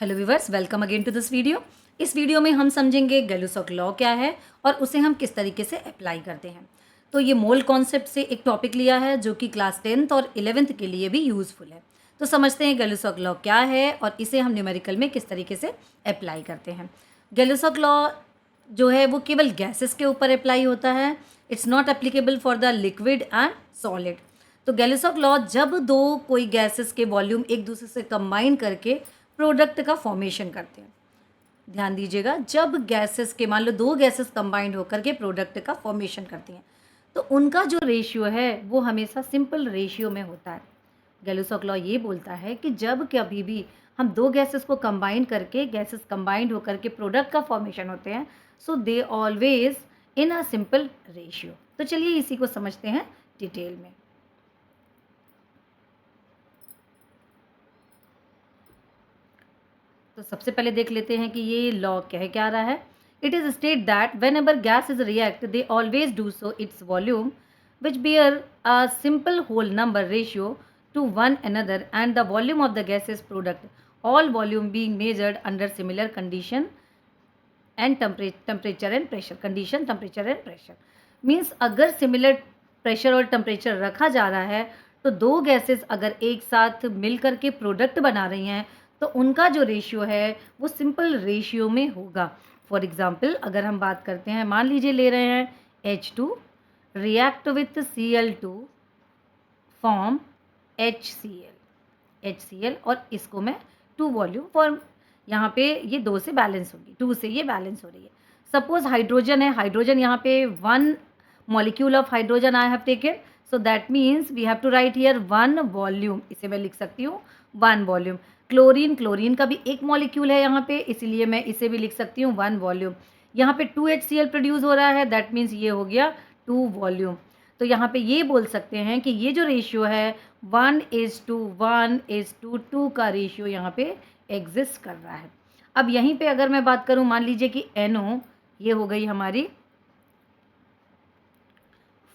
Hello viewers, welcome again to this video. इस video में हम समझेंगे गैलुसॉक लॉ क्या है और उसे हम किस तरीके से अप्लाई करते हैं। तो ये मोल कॉन्सेप्ट से एक टॉपिक लिया है जो कि क्लास 10th और 11th के लिए भी यूज़फुल है। तो समझते हैं गैलुसॉक लॉ क्या है और इसे हम न्यूमेरिकल में किस तरीके से अप्लाई करते हैं। गैलुसॉक लॉ जो है वो केवल गैसेस के ऊपर अप्लाई होता है। It's not applicable for the liquid and solid. तो गैलुसॉक लॉ जब दो कोई गैसेस के वॉल्यूम एक दूसरे से कंबाइन करके प्रोडक्ट का फॉर्मेशन करते हैं। ध्यान दीजिएगा, जब गैसेस के मान लो दो गैसेस कंबाइंड होकर के प्रोडक्ट का फॉर्मेशन करती हैं तो उनका जो रेशियो है वो हमेशा सिंपल रेशियो में होता है। गैलुसॉक लॉ ये बोलता है कि जब कभी भी हम दो गैसेस को कंबाइन करके गैसेस कंबाइंड होकर के प्रोडक्ट का फॉर्मेशन होते हैं so they always in a simple ratio. तो चलिए इसी को समझते हैं डिटेल में। तो सबसे पहले देख लेते हैं कि ये लॉ क्या रहा है। It is state that whenever gas is react they always do so its volume which bear a simple whole number ratio to one another and the volume of the gases product all volume being measured under similar condition and temperature and pressure. Condition, temperature and pressure means अगर similar pressure और temperature रखा जा रहा है तो दो gases अगर एक साथ मिल करके प्रोडक्ट बना रही हैं तो उनका जो रेशियो है वो सिंपल रेशियो में होगा। फॉर एग्जाम्पल अगर हम बात करते हैं, मान लीजिए ले रहे हैं H2 react with Cl2 form HCl और इसको मैं टू वॉल्यूम फॉर्म, यहाँ पे ये दो से बैलेंस होगी, टू से ये बैलेंस हो रही है। सपोज हाइड्रोजन है, हाइड्रोजन यहाँ पे one molecule of hydrogen I have taken, so that means we have to write here one volume. इसे मैं लिख सकती हूँ वन वॉल्यूम। क्लोरीन, क्लोरीन का भी एक मॉलिक्यूल है यहाँ पे, इसीलिए मैं इसे भी लिख सकती हूँ वन वॉल्यूम। यहाँ पे 2HCl प्रोड्यूस हो रहा है, दैट मीन्स ये हो गया टू वॉल्यूम। तो यहाँ पे ये बोल सकते हैं कि ये जो रेशियो है 1:1:2 का रेशियो यहाँ पे एग्जिस्ट कर रहा है। अब यहीं पे अगर मैं बात करूँ, मान लीजिए कि NO, ये हो गई हमारी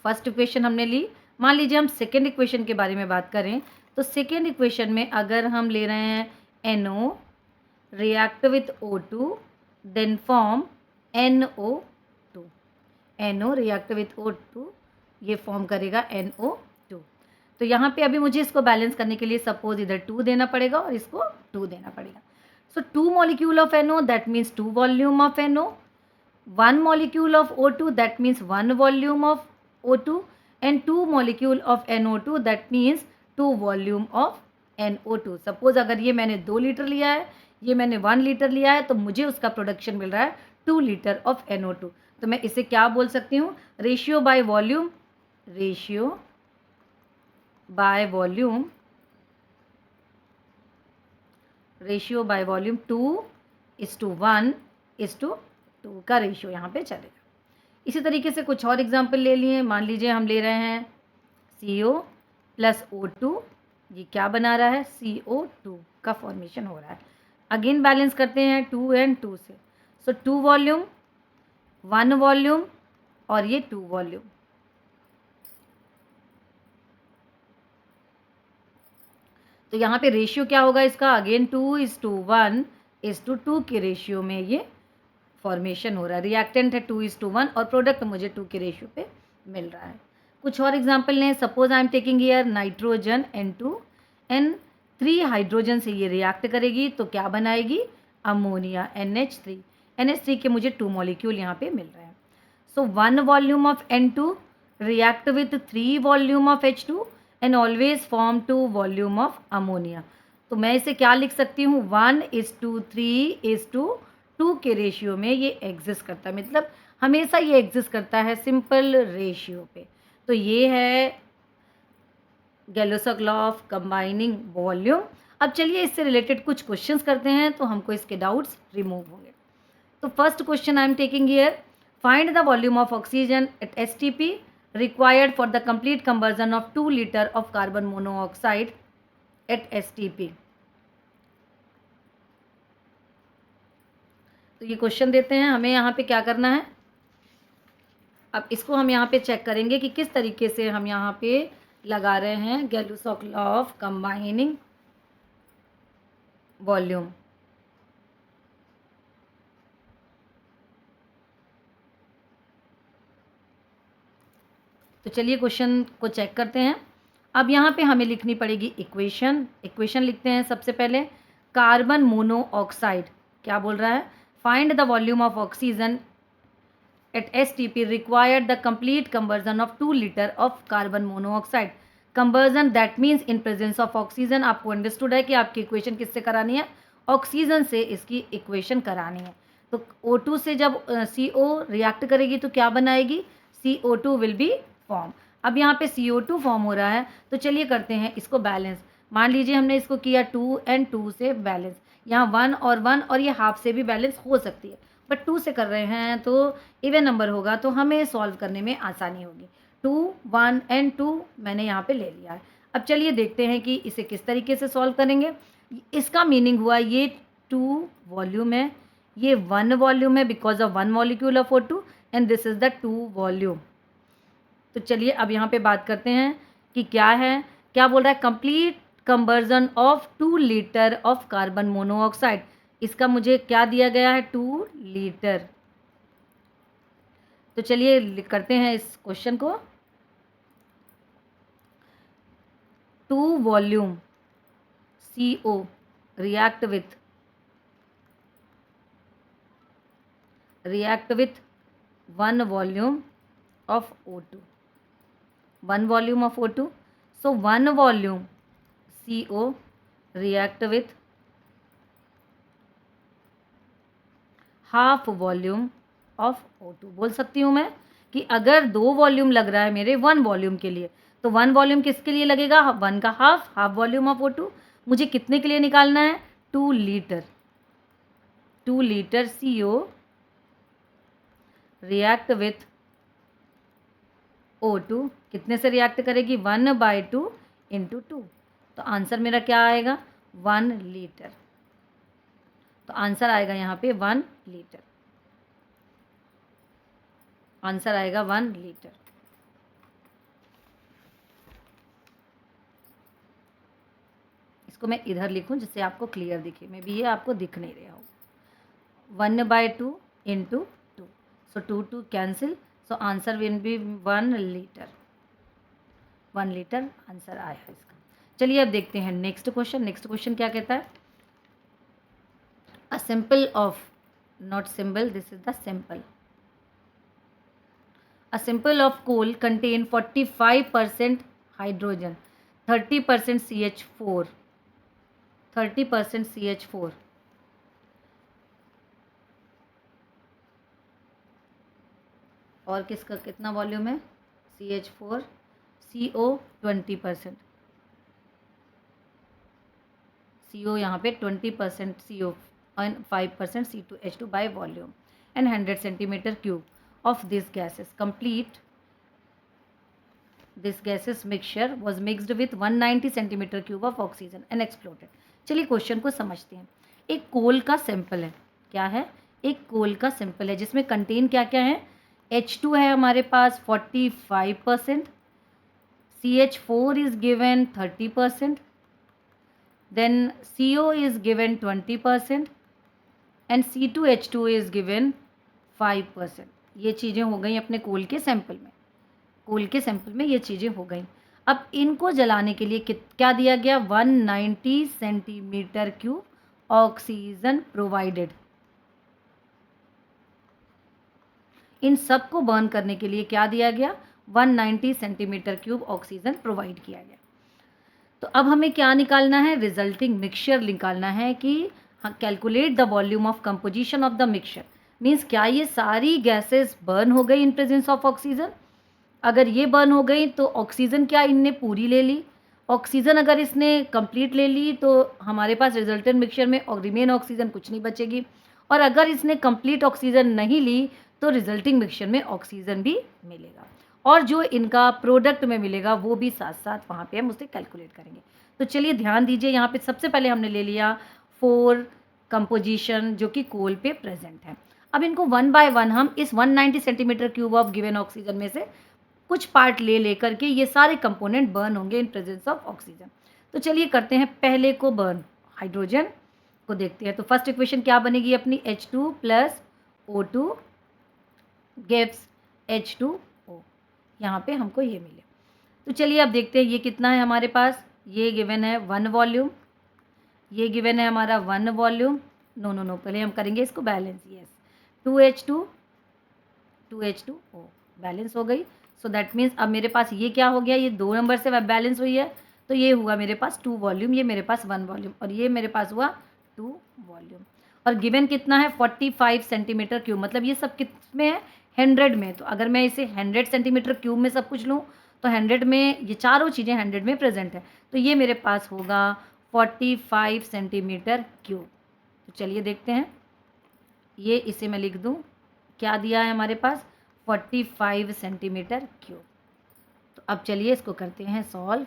फर्स्ट इक्वेशन हमने ली। मान लीजिए हम सेकेंड इक्वेशन के बारे में बात करें तो सेकेंड इक्वेशन में अगर हम ले रहे हैं NO react with O2 then form NO2। NO react with O2 ये फॉर्म करेगा NO2। तो यहाँ पे अभी मुझे इसको बैलेंस करने के लिए सपोज इधर 2 देना पड़ेगा और इसको 2 देना पड़ेगा। सो 2 molecule of NO that means 2 volume of NO, 1 molecule of O2 that means 1 volume of O2 and 2 molecule of NO2 that means 2 volume of NO2। Suppose अगर ये मैंने 2 लीटर लिया है, ये मैंने 1 लीटर लिया है, तो मुझे उसका प्रोडक्शन मिल रहा है 2 लीटर ऑफ NO2। तो मैं इसे क्या बोल सकती हूँ, ratio by volume, ratio by volume, ratio by volume 2:1:2 का रेशियो यहाँ पे चलेगा। इसी तरीके से कुछ और एग्जाम्पल ले लिए। मान लीजिए हम ले रहे हैं CO प्लस O2, ये क्या बना रहा है, CO2 का फॉर्मेशन हो रहा है। अगेन बैलेंस करते हैं 2 and 2 से, सो 2 वॉल्यूम, 1 वॉल्यूम और ये 2 वॉल्यूम। तो यहाँ पे रेशियो क्या होगा इसका, अगेन 2:1:2 के रेशियो में ये फॉर्मेशन हो रहा है। रिएक्टेंट है 2:1 और प्रोडक्ट मुझे 2 के रेशियो पे मिल रहा है। कुछ और एग्जांपल लें, suppose I am taking here nitrogen N2 N3 hydrogen से ये रिएक्ट करेगी तो क्या बनाएगी, अमोनिया NH3। NH3 के मुझे 2 मॉलिक्यूल यहाँ पे मिल रहे हैं। सो 1 volume of N2 react with 3 volume of H2 and always form 2 volume of ammonia. तो मैं इसे क्या लिख सकती हूँ, 1:3:2 के रेशियो में ये एग्जिस्ट करता है, मतलब हमेशा ये एग्जिस्ट करता है सिंपल रेशियो पे। तो ये है गैलोसॉक लॉ ऑफ कंबाइनिंग वॉल्यूम। अब चलिए इससे रिलेटेड कुछ क्वेश्चंस करते हैं तो हमको इसके डाउट्स रिमूव होंगे। तो first question I am taking here, find the volume of oxygen at STP required for the complete conversion of 2 liter of carbon monoxide at STP। तो ये क्वेश्चन देते हैं, हमें यहाँ पे क्या करना है। अब इसको हम यहाँ पे चेक करेंगे कि किस तरीके से हम यहाँ पे लगा रहे हैं गैलुसॉक लॉ ऑफ कंबाइनिंग वॉल्यूम। तो चलिए क्वेश्चन को चेक करते हैं। अब यहाँ पे हमें लिखनी पड़ेगी इक्वेशन लिखते हैं सबसे पहले। कार्बन मोनोऑक्साइड क्या बोल रहा है, find the volume of oxygen at STP required the complete conversion of 2 liter of carbon monoxide. Conversion that means in presence of oxygen। आपको अंडरस्टूड है कि आपकी इक्वेशन किससे करानी है, ऑक्सीजन से इसकी इक्वेशन करानी है। तो O2 से जब CO रिएक्ट करेगी तो क्या बनाएगी, CO2 विल बी फॉर्म। अब यहाँ पे CO2 फॉर्म हो रहा है, तो चलिए करते हैं इसको बैलेंस। मान लीजिए हमने इसको किया 2 and 2 से बैलेंस, यहाँ 1 और 1 और ये हाफ से भी बैलेंस हो सकती है, बट 2 से कर रहे हैं तो इवन नंबर होगा तो हमें सॉल्व करने में आसानी होगी। 2 1 एंड 2 मैंने यहाँ पे ले लिया है। अब चलिए देखते हैं कि इसे किस तरीके से सॉल्व करेंगे। इसका मीनिंग हुआ ये 2 वॉल्यूम है, ये 1 वॉल्यूम है because of 1 molecule of O2 and this is the 2 volume. तो चलिए अब यहाँ पे बात करते हैं कि क्या है, क्या बोल रहा है, complete conversion of 2 litre of carbon monoxide. इसका मुझे क्या दिया गया है, 2 लीटर। तो चलिए करते हैं इस क्वेश्चन को। 2 volume CO react with 1 volume of O2, 1 volume of O2, so 1 volume CO react with half volume of O2। बोल सकती हूँ मैं कि अगर 2 वॉल्यूम लग रहा है मेरे 1 वॉल्यूम के लिए, तो 1 वॉल्यूम किसके लिए लगेगा, 1 का हाफ वॉल्यूम ऑफ O2। मुझे कितने के लिए निकालना है, 2 litre. 2 litre CO react with O2, कितने से रिएक्ट करेगी, 1/2 इंटू 2। तो आंसर मेरा क्या आएगा, 1 लीटर। तो आंसर आएगा यहाँ पे 1 लीटर, आंसर आएगा 1 लीटर। इसको मैं इधर लिखूं जिससे आपको क्लियर दिखे, मे बी ये आपको दिख नहीं रहा हो। 1/2 इंटू 2, सो 2 cancel, so answer will be 1 litre. 1 litre answer आया इसका। चलिए अब देखते हैं नेक्स्ट क्वेश्चन। नेक्स्ट क्वेश्चन क्या कहता है, a simple of, not symbol, this is the simple, a simple of coal contain 45% hydrogen, 30% CH4, 30% CH4। और किसका कितना वॉल्यूम है, CH4, CO 20%, CO यहाँ पे 20% CO and 5% C2H2 by volume and 100 centimeter cube of these gases complete, this gases mixture was mixed with 190 centimeter cube of oxygen and exploded। चलिए question को समझते हैं। एक कोल का सैंपल है, क्या है, एक कोल का सैंपल है जिसमें कंटेन क्या क्या है, H2 है हमारे पास 45%, CH4 is given 30%, then CO is given 20% and C2H2 is given 5%। ये चीज़ें हो गई अपने कोल के सैंपल में, कोल के सैंपल में ये चीज़ें हो गई। अब इनको जलाने के लिए क्या दिया गया, 190 सेंटीमीटर क्यूब ऑक्सीजन प्रोवाइडेड। इन सब को बर्न करने के लिए क्या दिया गया, 190 सेंटीमीटर क्यूब ऑक्सीजन प्रोवाइड किया गया। तो अब हमें क्या निकालना है, रिजल्टिंग मिक्सचर निकालना है कि calculate the volume of composition of the mixture. Means क्या ये सारी गैसेस बर्न हो गई इन प्रेजेंस ऑफ ऑक्सीजन, अगर ये बर्न हो गई तो ऑक्सीजन क्या इनने पूरी ले ली, ऑक्सीजन अगर इसने कंप्लीट ले ली तो हमारे पास रिजल्टेंट मिक्सचर में रिमेन ऑक्सीजन कुछ नहीं बचेगी, और अगर इसने कंप्लीट ऑक्सीजन नहीं ली तो रिजल्टिंग मिक्सचर में ऑक्सीजन भी मिलेगा, और जो इनका प्रोडक्ट में मिलेगा वो भी साथ साथ वहाँ पे हम उसे कैलकुलेट करेंगे। तो चलिए ध्यान दीजिए, यहाँ पे सबसे पहले हमने ले लिया 4 कंपोजिशन जो कि कोल पे प्रेजेंट है। अब इनको 1 बाय 1 हम इस 190 centimetre cube of given oxygen में से कुछ पार्ट ले लेकर के ये सारे कंपोनेंट बर्न होंगे इन प्रेजेंस ऑफ ऑक्सीजन। तो चलिए करते हैं पहले को बर्न, हाइड्रोजन को देखते हैं। तो फर्स्ट इक्वेशन क्या बनेगी अपनी, H2 + O2 गिव्स H2O। यहाँ पे हमको ये मिले। तो चलिए अब देखते हैं ये कितना है हमारे पास। ये गिवन है 1 वॉल्यूम, ये गिवन है हमारा 1 वॉल्यूम। नो, पहले हम करेंगे इसको balance. Yes, 2H2 2H2O balance हो गई। सो दैट मीन्स अब मेरे पास ये क्या हो गया, ये 2 नंबर से बैलेंस हुई है, तो ये हुआ मेरे पास 2 वॉल्यूम, ये मेरे पास 1 वॉल्यूम, और ये मेरे पास हुआ 2 वॉल्यूम। और गिवन कितना है 45 सेंटीमीटर क्यूब, मतलब ये सब किस में है, 100 में। तो अगर मैं इसे 100 सेंटीमीटर क्यूब में सब कुछ लूँ तो 100 में ये चारों चीज़ें 100 में प्रेजेंट है, तो ये मेरे पास होगा 45 सेंटीमीटर क्यूब। तो चलिए देखते हैं, ये इसे मैं लिख दूँ, क्या दिया है हमारे पास 45 सेंटीमीटर क्यूब। तो अब चलिए इसको करते हैं सॉल्व।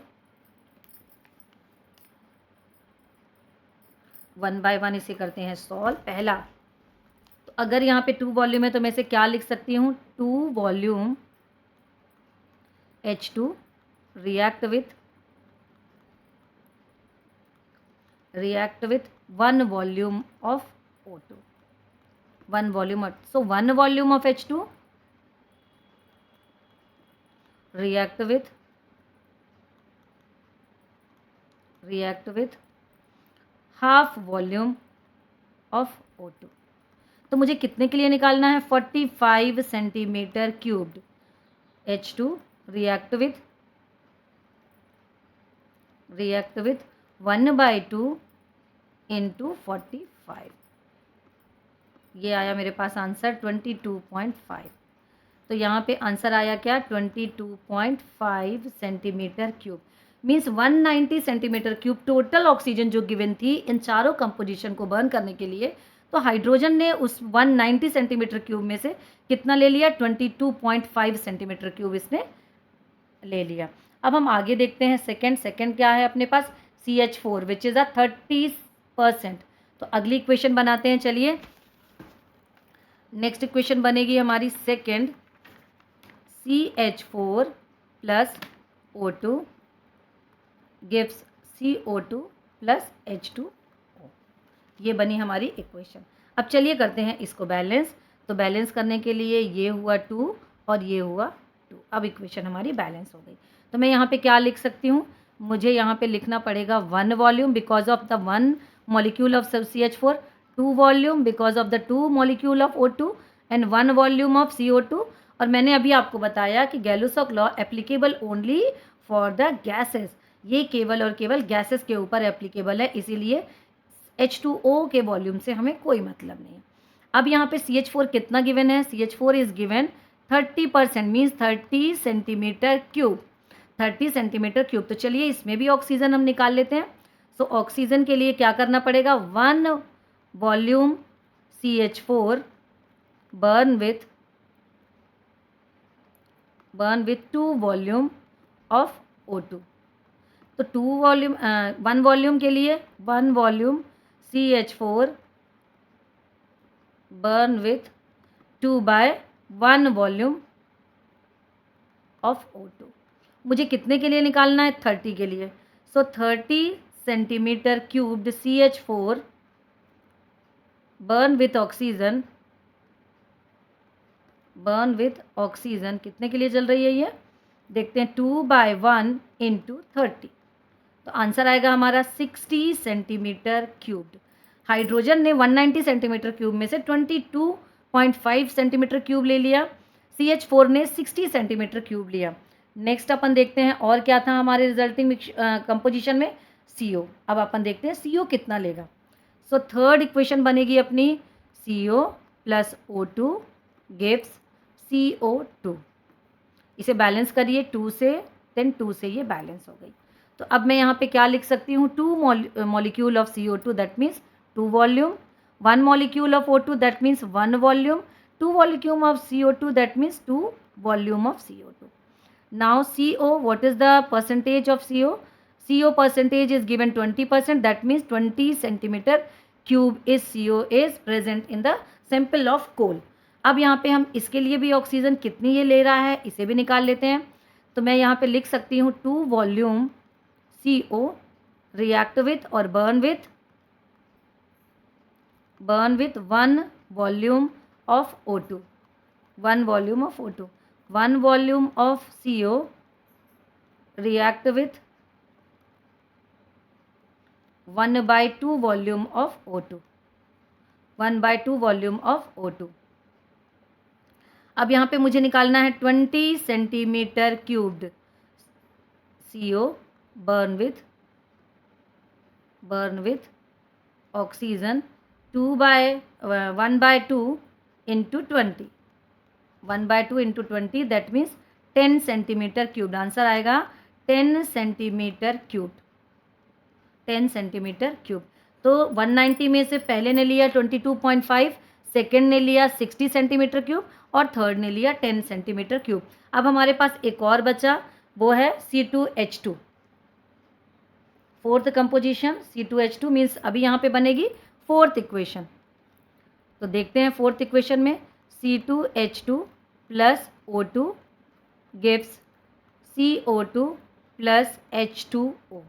1 बाय 1 इसे करते हैं सॉल्व। पहला, तो अगर यहाँ पे 2 वॉल्यूम है तो मैं इसे क्या लिख सकती हूँ, 2 volume H2 react with 1 volume of O2, 1 volume of, so 1 volume of H2 react with half volume of O2। तो मुझे कितने के लिए निकालना है, 45 centimetre cubed H2 react with 1/2 into 45, ये आया मेरे पास आंसर 22.5। तो यहाँ पे आंसर आया क्या, 22.5 centimetre cube, means 190 centimetre cube total oxygen जो गिवन थी इन चारों कंपोजिशन को बर्न करने के लिए। तो हाइड्रोजन ने उस 190 सेंटीमीटर क्यूब में से कितना ले लिया, 22.5 सेंटीमीटर क्यूब इसने ले लिया। अब हम आगे देखते हैं सेकंड क्या है अपने पास, CH4 विच इज़ 30%। तो अगली इक्वेशन बनाते हैं। चलिए नेक्स्ट इक्वेशन बनेगी हमारी second, CH4 plus O2 gives CO2 plus H2O, ये बनी हमारी इक्वेशन। अब चलिए करते हैं इसको बैलेंस। तो बैलेंस करने के लिए ये हुआ 2 और ये हुआ 2, अब इक्वेशन हमारी बैलेंस हो गई। तो मैं यहाँ पे क्या लिख सकती हूँ, मुझे यहाँ पे लिखना पड़ेगा 1 volume because of the 1 molecule of CH4, 2 volume because of the 2 molecule of O2 and 1 volume of CO2। और मैंने अभी आपको बताया कि Gay Lussac law applicable only for the gases, ये केवल और केवल गैसेस के ऊपर एप्लीकेबल है, इसीलिए H2O के वॉल्यूम से हमें कोई मतलब नहीं है। अब यहाँ पे CH4 कितना गिवन है, CH4 is given 30%, means 30 centimetre cube, 30 centimetre cube. तो चलिए इसमें भी ऑक्सीजन हम निकाल लेते हैं। सो ऑक्सीजन के लिए क्या करना पड़ेगा, 1 volume CH4 burn with 2 volume of O2। तो 1 वॉल्यूम के लिए 1 volume CH4 burn with 2/1 volume of O2। मुझे कितने के लिए निकालना है, 30 के लिए। सो 30 centimetre cubed CH4 burn with oxygen कितने के लिए चल रही है ये, देखते हैं, 2/1 इंटू 30। तो आंसर आएगा हमारा 60 सेंटीमीटर क्यूब्ड। हाइड्रोजन ने 190 सेंटीमीटर क्यूब में से 22.5 सेंटीमीटर क्यूब ले लिया, CH4 ने 60 सेंटीमीटर क्यूब लिया। नेक्स्ट अपन देखते हैं और क्या था हमारे रिजल्टिंग कंपोजिशन में, CO। अब अपन देखते हैं CO कितना लेगा। सो थर्ड इक्वेशन बनेगी अपनी, CO plus O2 gives CO2। इसे बैलेंस करिए 2 से, देन 2 से ये बैलेंस हो गई। तो अब मैं यहाँ पे क्या लिख सकती हूँ, 2 molecule of CO2 that means 2 volume, 1 molecule of O2 that means 1 volume, 2 volume of CO2 that means 2 volume of CO2। Now CO, what is the percentage of CO? CO percentage is given 20%, that means 20 centimeter cube is CO is present in the sample of coal। अब यहाँ पे हम इसके लिए भी oxygen कितनी ये ले रहा है इसे भी निकाल लेते हैं। तो मैं यहाँ पे लिख सकती हूँ 2 वॉल्यूम CO react with और burn with 1 volume of O2, 1 volume of O2। 1 volume of CO react with 1/2 volume of O2, 1/2 volume of O2। अब यहाँ पे मुझे निकालना है 20 centimetre cubed CO burn with oxygen 1/2 into 20, 1/2 into 20 that means 10 centimetre cubed. Answer आएगा 10 centimetre cube, 10 centimetre cube. तो 190 में से पहले ने लिया 22.5, सेकेंड ने लिया 60 सेंटीमीटर क्यूब और थर्ड ने लिया 10 सेंटीमीटर क्यूब। अब हमारे पास एक और बचा, वो है C2H2, fourth composition C2H2 means अभी यहाँ पे बनेगी फोर्थ इक्वेशन। तो देखते हैं फोर्थ इक्वेशन में C2H2 plus O2 gives CO2 plus H2O,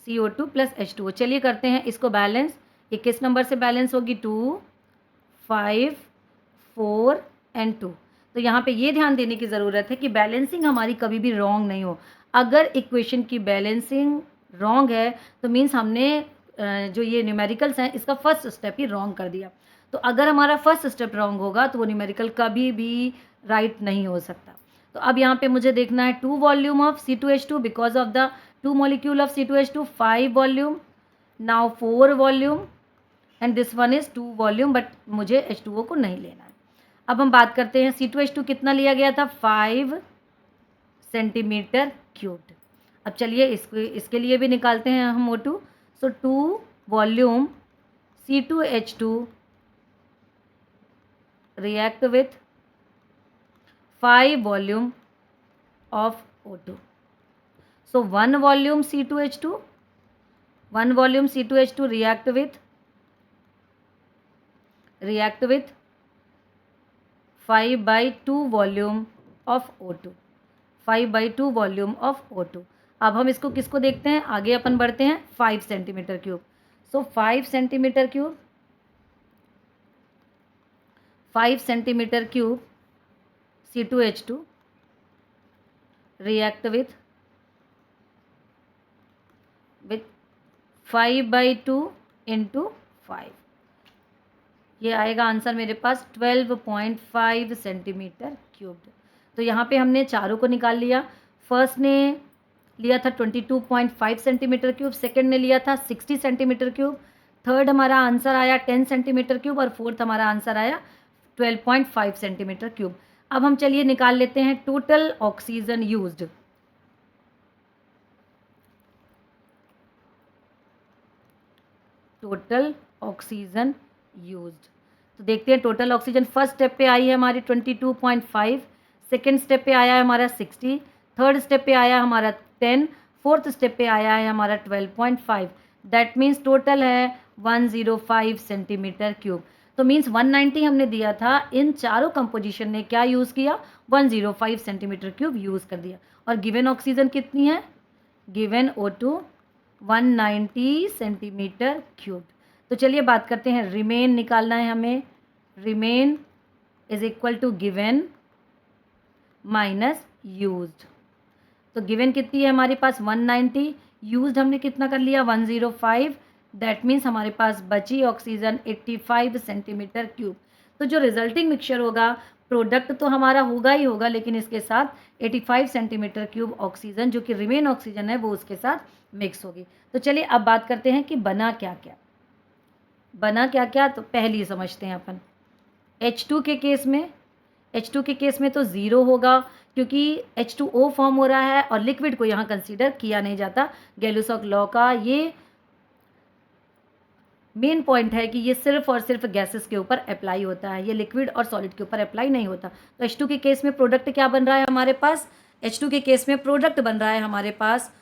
CO2 plus H2O। चलिए करते हैं इसको बैलेंस। ये किस नंबर से बैलेंस होगी? 2, 5, 4 एंड 2। तो यहाँ पे ये ध्यान देने की ज़रूरत है कि बैलेंसिंग हमारी कभी भी रॉन्ग नहीं हो। अगर इक्वेशन की बैलेंसिंग रॉन्ग है तो मीन्स हमने जो ये न्यूमेरिकल्स हैं इसका फर्स्ट स्टेप ही रॉन्ग कर दिया। तो अगर हमारा फर्स्ट स्टेप रॉन्ग होगा तो वो न्यूमेरिकल कभी भी राइट नहीं हो सकता। तो अब यहाँ पे मुझे देखना है 2 volume of C2H2 because of the 2 molecule of C2H2, 5 volume, now 4 volume and this one is 2 volume, but मुझे H2O को नहीं लेना है। अब हम बात करते हैं C2H2 कितना लिया गया था? 5 सेंटीमीटर क्यूब्ड। अब चलिए इसके लिए भी निकालते हैं हम O2। So 2 volume C2H2 react with 5 volume of O2. So 1 volume C2H2 react with 5/2 volume of O2, 5/2 volume of O2। अब हम इसको किसको देखते हैं? आगे अपन बढ़ते हैं 5 centimetre cube. So 5 centimetre cube, 5 centimetre cube C2H2 react with 5/2 into 5। ये आएगा आंसर मेरे पास 12.5 सेंटीमीटर क्यूब्ड। तो यहाँ पे हमने चारों को निकाल लिया। फर्स्ट ने लिया था 22.5 सेंटीमीटर क्यूब, सेकंड ने लिया था 60 सेंटीमीटर क्यूब, थर्ड हमारा आंसर आया 10 सेंटीमीटर क्यूब और फोर्थ हमारा आंसर आया 12.5 सेंटीमीटर क्यूब। अब हम चलिए निकाल लेते हैं total oxygen used. Total oxygen used, तो देखते हैं टोटल ऑक्सीजन फर्स्ट स्टेप पे आई है हमारी 22.5, सेकेंड स्टेप पे आया है हमारा 60, थर्ड स्टेप पे आया हमारा 10, फोर्थ स्टेप पे आया है हमारा 12.5। दैट मीन्स टोटल है 105 सेंटीमीटर क्यूब। तो मीन्स 190 हमने दिया था, इन चारों कंपोजिशन ने क्या यूज़ किया? 105 सेंटीमीटर क्यूब यूज़ कर दिया। और गिवन ऑक्सीजन कितनी है? Given O2 190 centimetre cube. तो चलिए बात करते हैं, रिमेन निकालना है हमें। Remain is equal to given minus used. तो गिवन कितनी है हमारे पास? 190, यूज्ड हमने कितना कर लिया? 105। दैट मीन्स हमारे पास बची ऑक्सीजन 85 सेंटीमीटर क्यूब। तो जो रिजल्टिंग मिक्सचर होगा, प्रोडक्ट तो हमारा होगा ही होगा, लेकिन इसके साथ 85 सेंटीमीटर क्यूब ऑक्सीजन जो कि रिमेन ऑक्सीजन है वो उसके साथ मिक्स होगी। तो चलिए अब बात करते हैं कि बना क्या क्या। बना क्या क्या, तो पहली समझते हैं अपन। H2 के केस में, H2 के केस में तो ज़ीरो होगा क्योंकि H2O फॉर्म हो रहा है और लिक्विड को यहाँ कंसीडर किया नहीं जाता। गैलुसॉक लॉ का ये मेन पॉइंट है कि ये सिर्फ और सिर्फ गैसेस के ऊपर अप्लाई होता है, ये लिक्विड और सॉलिड के ऊपर अप्लाई नहीं होता। तो H2 के केस में प्रोडक्ट क्या बन रहा है हमारे पास? H2 के केस में प्रोडक्ट बन रहा है हमारे पास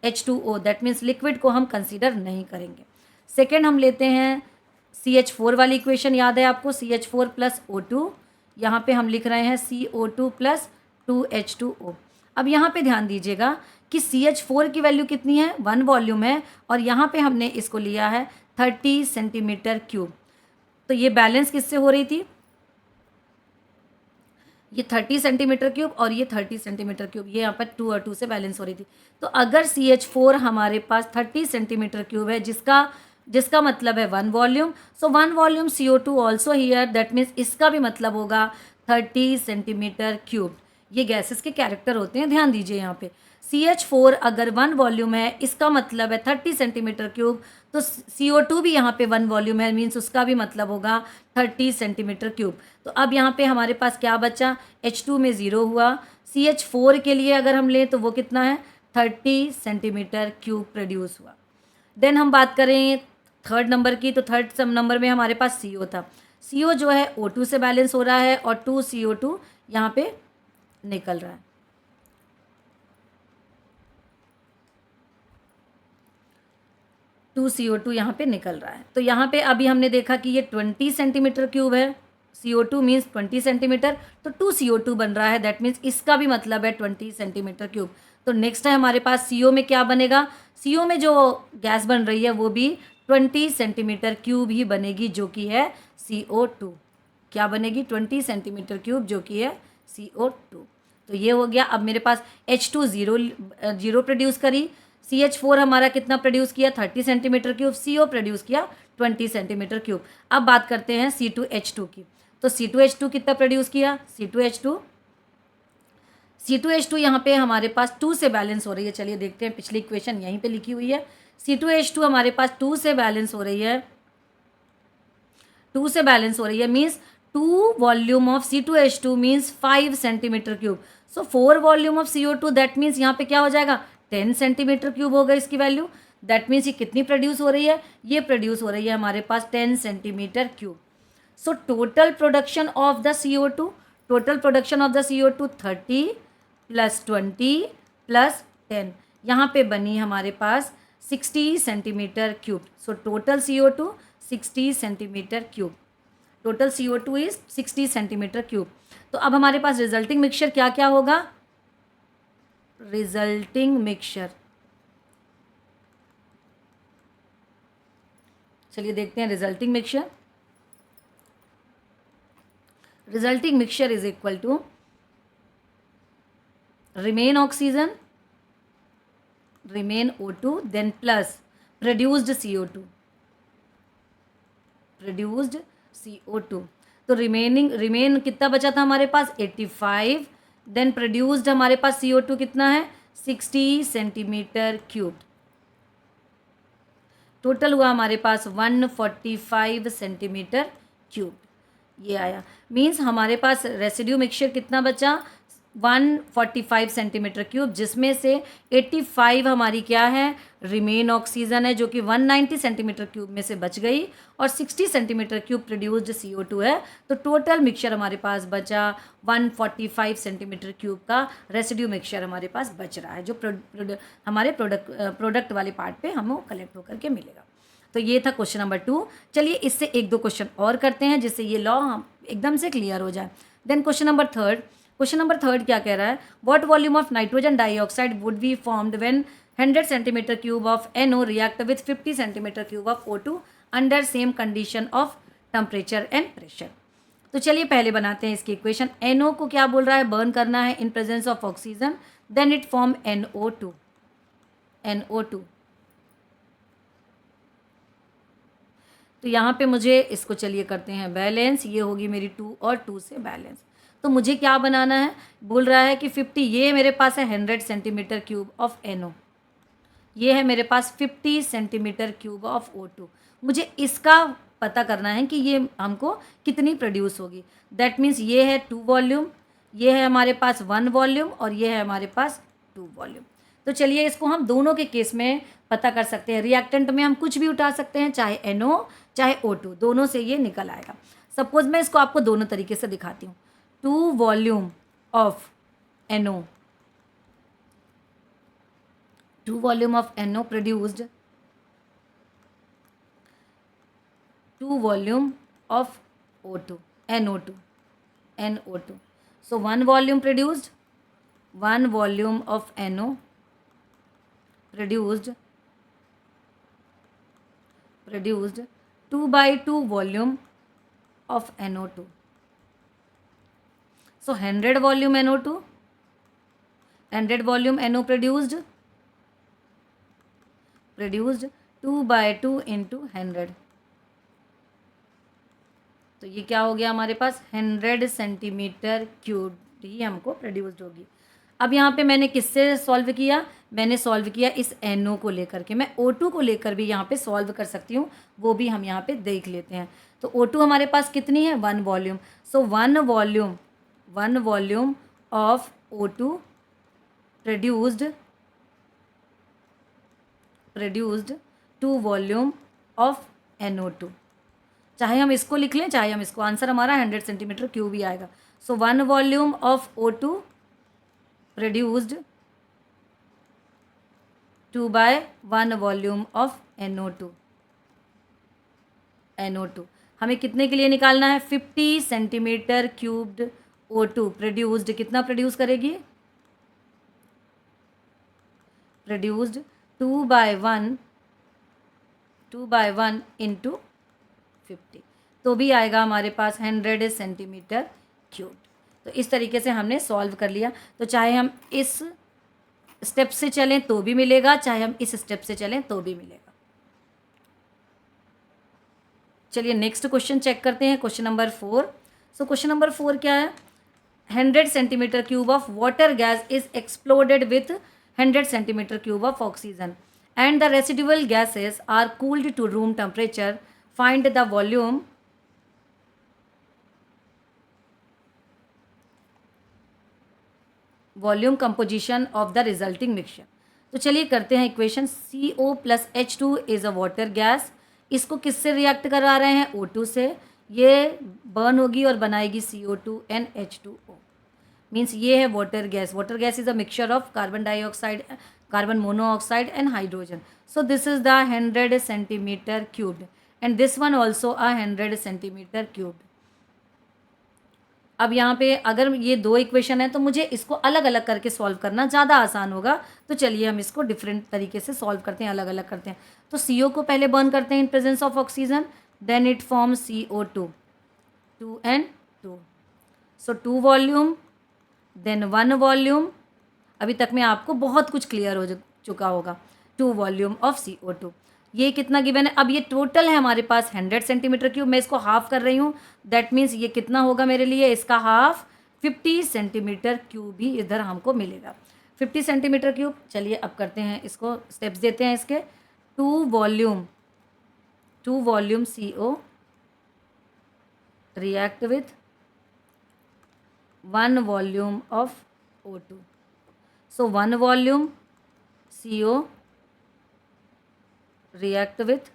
H2O, दैट मीन्स लिक्विड को हम कंसीडर नहीं करेंगे। सेकेंड हम लेते हैं CH4 वाली इक्वेशन, याद है आपको? CH4 प्लस O2, यहाँ पे हम लिख रहे हैं CO2 प्लस 2H2O। अब यहाँ पे ध्यान दीजिएगा कि CH4 की वैल्यू कितनी है? 1 वॉल्यूम है और यहाँ पे हमने इसको लिया है 30 सेंटीमीटर क्यूब। तो ये बैलेंस किससे हो रही थी? ये 30 सेंटीमीटर क्यूब और ये 30 सेंटीमीटर क्यूब, ये यहाँ पर 2 और 2 से बैलेंस हो रही थी। तो अगर CH4 हमारे पास 30 सेंटीमीटर क्यूब है, जिसका मतलब है 1 volume, so 1 volume CO2 also here, that means इसका भी मतलब होगा 30 सेंटीमीटर क्यूब। ये गैसेस के कैरेक्टर होते हैं, ध्यान दीजिए यहाँ पे। CH4 अगर 1 वॉल्यूम है, इसका मतलब है 30 सेंटीमीटर क्यूब, तो CO2 भी यहाँ पे 1 वॉल्यूम है, मीन्स उसका भी मतलब होगा 30 सेंटीमीटर क्यूब। तो अब यहाँ पे हमारे पास क्या बचा, H2 में 0 हुआ। CH4 के लिए अगर हम लें तो वो कितना है, 30 सेंटीमीटर क्यूब प्रोड्यूस हुआ। देन हम बात करें थर्ड नंबर की, तो थर्ड सब नंबर में हमारे पास CO था। CO जो है O2 से बैलेंस हो रहा है और 2 CO2 यहाँ पे निकल रहा है। 2 CO2 यहाँ पे निकल रहा है। तो यहाँ पे अभी हमने देखा कि ये 20 सेंटीमीटर क्यूब है, CO2 मीन्स 20 सेंटीमीटर, तो 2 CO2 बन रहा है, दैट मीन्स इसका भी मतलब है 20 सेंटीमीटर क्यूब। तो नेक्स्ट है हमारे पास CO में क्या बनेगा, CO में जो गैस बन रही है वो भी 20 सेंटीमीटर क्यूब ही बनेगी, जो कि है CO2। क्या बनेगी, 20 सेंटीमीटर क्यूब, जो कि है CO2। तो ये हो गया। अब मेरे पास H2 जीरो प्रोड्यूस करी, CH4 हमारा कितना प्रोड्यूस किया, 30 सेंटीमीटर क्यूब, CO प्रोड्यूस किया 20 सेंटीमीटर क्यूब। अब बात करते हैं C2H2 की। तो C2H2 कितना प्रोड्यूस किया, C2H2 यहाँ पे हमारे पास 2 से बैलेंस हो रही है। चलिए देखते हैं, पिछली इक्वेशन यहीं पे लिखी हुई है। C2H2 हमारे पास 2 से बैलेंस हो रही है, 2 से बैलेंस हो रही है, means 2 volume of C2H2 means 5 centimetre cube. So 4 volume of CO2, that means यहाँ पे क्या हो जाएगा, 10 सेंटीमीटर क्यूब होगा इसकी वैल्यू। दैट मीन्स ये कितनी प्रोड्यूस हो रही है, ये प्रोड्यूस हो रही है हमारे पास 10 centimetre cube. So total production of the CO2, total production of the CO2 30 plus 20 plus 10, यहाँ पे बनी हमारे पास 60 centimetre cube. So total CO2 60 centimetre cube, total CO2 is 60 centimetre cube. तो अब हमारे पास रिजल्टिंग मिक्सचर क्या क्या होगा, रिजल्टिंग मिक्सचर, चलिए देखते हैं resulting mixture. Resulting mixture is equal to remain oxygen, remain O2, then plus produced CO2, produced CO2। तो रिमेन कितना बचा था हमारे पास, 85, देन प्रोड्यूस्ड हमारे पास CO2 कितना है, 60 सेंटीमीटर क्यूब। टोटल हुआ हमारे पास 145 सेंटीमीटर क्यूब, ये आया। मीन्स हमारे पास रेसिड्यू मिक्सचर कितना बचा, 145 सेंटीमीटर क्यूब, जिसमें से 85 हमारी क्या है, रिमेन ऑक्सीजन है, जो कि 190 सेंटीमीटर क्यूब में से बच गई, और 60 सेंटीमीटर क्यूब प्रोड्यूस्ड CO2 है। तो टोटल मिक्सचर हमारे पास बचा 145 सेंटीमीटर क्यूब का रेसिड्यू मिक्सचर हमारे पास बच रहा है, जो हमारे प्रोडक्ट वाले पार्ट पे हमें कलेक्ट होकर के मिलेगा। तो ये था क्वेश्चन नंबर 2। चलिए इससे एक दो क्वेश्चन और करते हैं, जिससे ये लॉ हम एकदम से क्लियर हो जाए। देन क्वेश्चन नंबर थर्ड क्या कह रहा है, what volume of nitrogen dioxide would be formed when 100 centimetre cube of NO react with 50 centimetre cube of O2 under same condition of temperature and pressure. तो चलिए पहले बनाते हैं इसकी इक्वेशन। NO को क्या बोल रहा है, बर्न करना है in presence of oxygen, then it form NO2। तो यहाँ पे मुझे इसको चलिए करते हैं बैलेंस, ये होगी मेरी 2 और 2 से बैलेंस। तो मुझे क्या बनाना है, बोल रहा है कि 50, ये मेरे पास है 100 सेंटीमीटर क्यूब ऑफ NO, ये है मेरे पास 50 सेंटीमीटर क्यूब ऑफ O2। मुझे इसका पता करना है कि ये हमको कितनी प्रोड्यूस होगी। दैट मीन्स ये है 2 वॉल्यूम, ये है हमारे पास 1 वॉल्यूम, और ये है हमारे पास 2 वॉल्यूम। तो चलिए इसको हम दोनों के केस में पता कर सकते हैं। रिएक्टेंट में हम कुछ भी उठा सकते हैं, चाहे NO चाहे O2, दोनों से ये निकल आएगा। सपोज मैं इसको आपको दोनों तरीके से दिखाती हूँ। 2 volume of NO, 2 volume of NO produced 2 volume of O2, NO2. So 1 volume produced, 1 volume of NO produced 2/2 volume of NO2. So 100 volume NO2, 100 volume NO produced 2/2 into 100, तो ये क्या हो गया हमारे पास 100 सेंटीमीटर क्यूब ही हमको प्रोड्यूस्ड होगी। अब यहाँ पे मैंने किससे सॉल्व किया, मैंने सॉल्व किया इस NO को लेकर के। मैं O2 को लेकर भी यहाँ पे सॉल्व कर सकती हूँ, वो भी हम यहाँ पे देख लेते हैं। तो O2 हमारे पास कितनी है, 1 volume. So 1 volume of O2 produced 2 volume of NO2। चाहे हम इसको लिख लें चाहे हम इसको, आंसर हमारा 100 सेंटीमीटर क्यूब ही आएगा। सो 1 volume of O2 produced 2/1 volume of NO2। हमें कितने के लिए निकालना है, 50 सेंटीमीटर क्यूब्ड O2 प्रोड्यूस्ड, कितना प्रोड्यूस करेगी, प्रोड्यूस्ड 2/1 इंटू 50, तो भी आएगा हमारे पास 100 सेंटीमीटर क्यूब। तो इस तरीके से हमने सॉल्व कर लिया। तो चाहे हम इस स्टेप से चलें तो भी मिलेगा, चाहे हम इस स्टेप से चलें तो भी मिलेगा। चलिए नेक्स्ट क्वेश्चन चेक करते हैं, question number 4। So question number 4 क्या है, 100 centimetre cube of water gas is exploded with 100 centimetre cube of oxygen and the residual gases are cooled to room temperature, find the volume composition of the resulting mixture. तो चलिए करते हैं equation. CO+H2 is a water gas, इसको किससे react करा रहे हैं, O2 से। ये बर्न होगी और बनाएगी CO2 and H2O, मीन्स ये है water gas. Water gas is a mixture of carbon dioxide, carbon monoxide and hydrogen. So this is the 100 centimetre cubed and this one also a 100 centimetre cubed. अब यहाँ पे अगर ये दो equation है तो मुझे इसको अलग अलग करके सॉल्व करना ज़्यादा आसान होगा। तो चलिए हम इसको डिफरेंट तरीके से सॉल्व करते हैं, अलग अलग करते हैं। तो CO को पहले बर्न करते हैं in presence of oxygen, then it form CO2, 2 and 2। सो 2 वॉल्यूम देन 1 वॉल्यूम। अभी तक में आपको बहुत कुछ क्लियर हो चुका होगा। 2 वॉल्यूम ऑफ CO2, ये कितना गिवन है। अब ये टोटल है हमारे पास 100 सेंटीमीटर क्यूब, मैं इसको हाफ कर रही हूँ, दैट मीन्स ये कितना होगा मेरे लिए, इसका हाफ 50 सेंटीमीटर क्यूब ही इधर हमको मिलेगा, 50 सेंटीमीटर क्यूब। चलिए अब करते हैं इसको, स्टेप्स देते हैं इसके। 2 volume CO react with 1 volume of O2। So 1 volume CO react with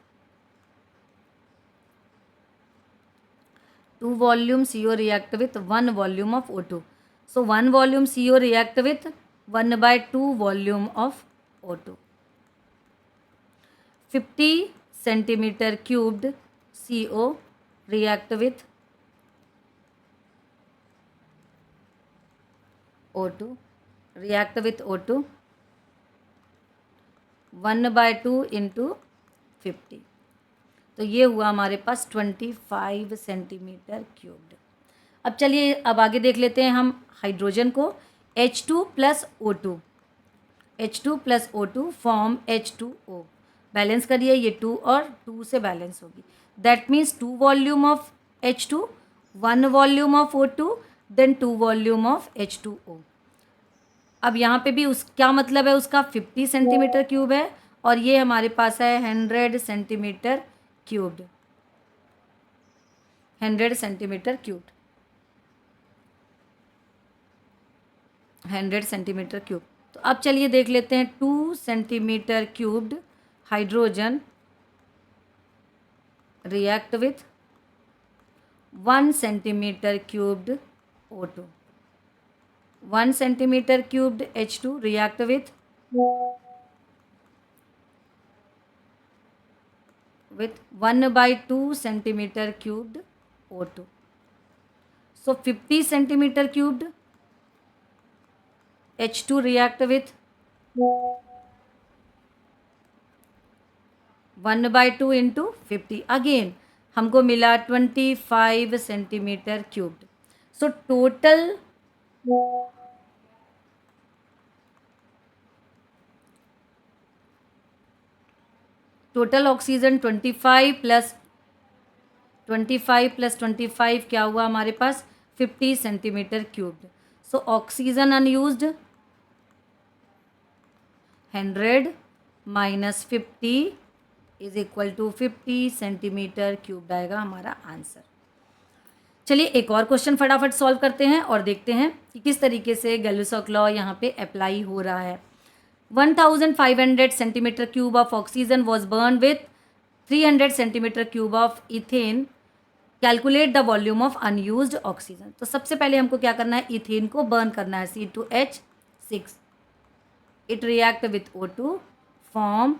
2 volume CO react with 1 volume of O2. So 1 volume CO react with 1/2 volume of O2. 50 centimeter cubed CO react with O2, 1/2 into 50, तो ये हुआ हमारे पास 25 centimetre cubed. अब चलिए अब आगे देख लेते हैं हम हाइड्रोजन को। H2 + O2 form H2O, balance करिए, ये 2 और 2 से बैलेंस होगी, that means 2 volume of H2, 1 volume of O2, then 2 volume of H2O। अब यहाँ पे भी उस क्या मतलब है उसका, 50 सेंटीमीटर क्यूब है और ये हमारे पास है 100 centimetre cubed, 100 centimetre cubed, 100 centimetre cube. तो अब चलिए देख लेते हैं 2 centimetre cubed hydrogen react with 1 centimetre cubed O2, 1 centimetre cubed H2 react with 1/2 centimeter cubed O2. So 50 centimeter cubed H2 react with 1/2 into 50. Again हमको मिला 25 centimetre cubed. So total total oxygen 25 plus 25 क्या हुआ हमारे पास 50 centimetre cubed. So oxygen unused 100 minus 50 is equal to 50 centimetre cubed आएगा हमारा answer. चलिए एक और क्वेश्चन फटाफट सॉल्व करते हैं और देखते हैं कि किस तरीके से गैलुसॉक लॉ यहाँ पे अप्लाई हो रहा है. 1500 centimetre cube of oxygen was burn with 300 centimetre cube of ethane. Calculate the volume of unused oxygen. तो सबसे पहले हमको क्या करना है, इथेन को बर्न करना है. C2H6. It react with O2 form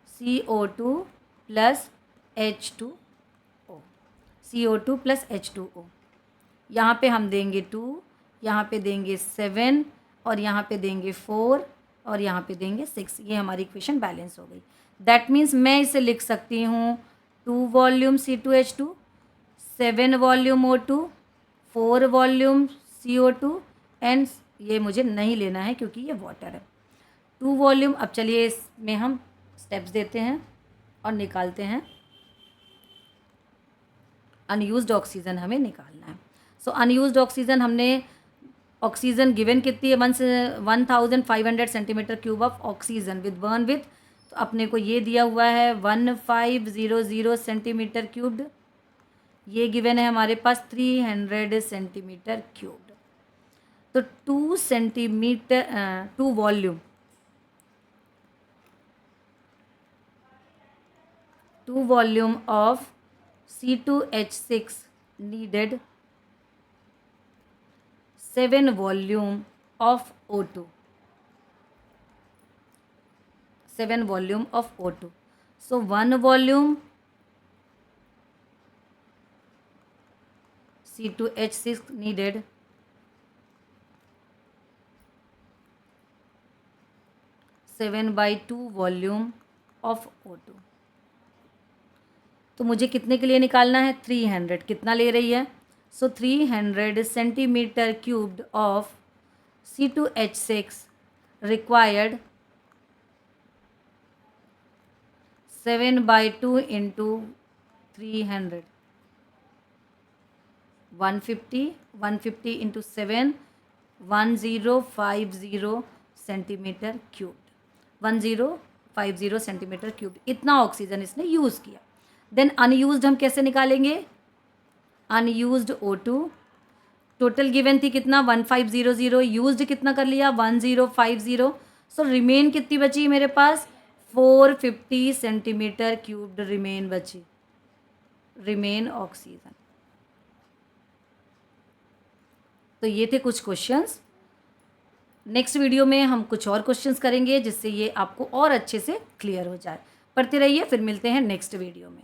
CO2 plus H2O. CO2 plus H2O. यहाँ पे हम देंगे 2, यहाँ पे देंगे 7 और यहाँ पे देंगे 4 और यहाँ पे देंगे 6. ये हमारी इक्वेशन बैलेंस हो गई. दैट मीन्स मैं इसे लिख सकती हूँ 2 volume C2H2, 7 volume O2, 4 volume CO2 and ये मुझे नहीं लेना है क्योंकि ये वाटर है. 2 वॉल्यूम. अब चलिए इसमें हम स्टेप्स देते हैं और निकालते हैं. अनयूज्ड ऑक्सीजन हमें निकालना है. सो अनयूज्ड ऑक्सीजन हमने ऑक्सीजन गिवन कितनी है 1500 centimetre cube of oxygen with burn with. तो अपने को ये दिया हुआ है 1500 सेंटीमीटर क्यूब्ड. ये गिवन है हमारे पास 300 सेंटीमीटर क्यूब्ड. तो 2 volume 2 volume of C2H6 needed 7 volume of O2. 7 volume of O2. So 1 volume C2H6 needed 7/2 volume of O2. तो मुझे कितने के लिए निकालना है 300. कितना ले रही है. सो 300 centimetre cubed of C2H6 required 7/2 into 300 150 into 7 1050 centimetre cubed. 1050 centimetre cubed. इतना ऑक्सीजन इसने यूज़ किया. देन अनयूज्ड हम कैसे निकालेंगे. अनयूज्ड O2 टोटल गिवन थी कितना 1500. यूज्ड कितना कर लिया 1050. सो रिमेन कितनी बची मेरे पास 450 सेंटीमीटर क्यूब्ड रिमेन बची. Remain oxygen. तो ये थे कुछ क्वेश्चंस. नेक्स्ट वीडियो में हम कुछ और क्वेश्चंस करेंगे जिससे ये आपको और अच्छे से क्लियर हो जाए. पढ़ते रहिए. फिर मिलते हैं नेक्स्ट वीडियो में.